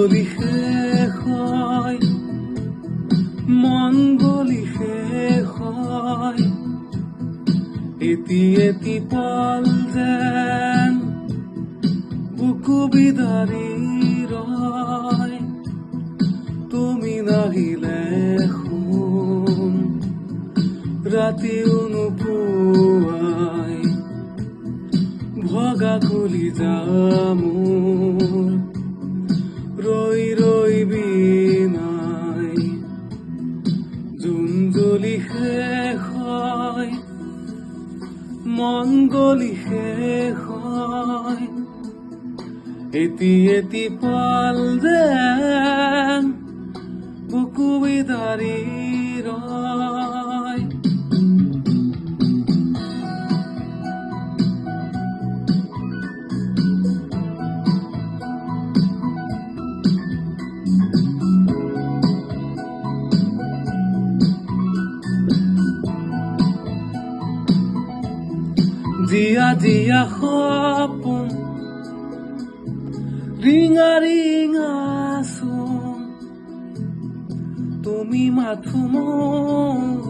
জ্বলি শেষ হয়, মন গলি শেষ হয়, এটি এটি পল যেন বুকু বিদাৰি ৰয়। তুমি নাহিলে শুন ৰাতিও নোপোৱাই, ভগা খুলি মোৰ ৰৈ ৰৈ বিনাই। জোন জ্বলি শেষ হয়, মন গলি শেষ হয়, এটি এটি পাল যেন বুকু বিদাৰি ৰয়। জিয়া জিয়া সপোন ৰিঙা ৰিঙা চোন, তুমি মাথো মোৰ